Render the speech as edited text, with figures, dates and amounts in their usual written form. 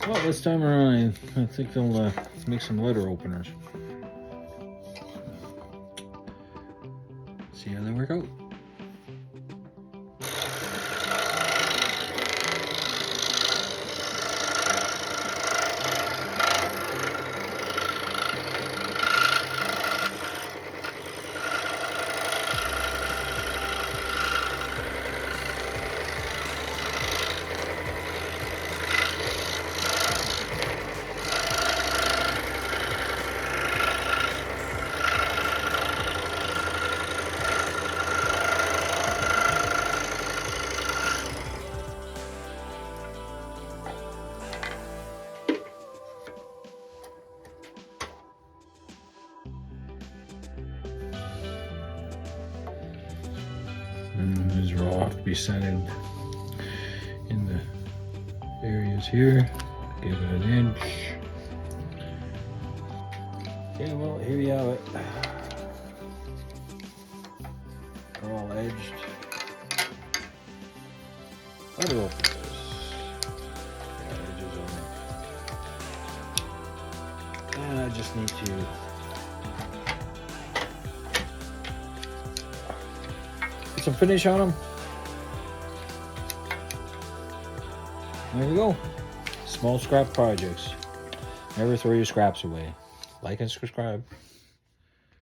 Well, this time around, I think they'll make some letter openers. See how they work out. And these are all have to be centered in the areas here. Give it an inch. Okay, well, here you have it. They're all edged. How do I open this? Yeah, edges on it. And I just need to put some finish on them. There we go. Small scrap projects. Never throw your scraps away. Like and subscribe.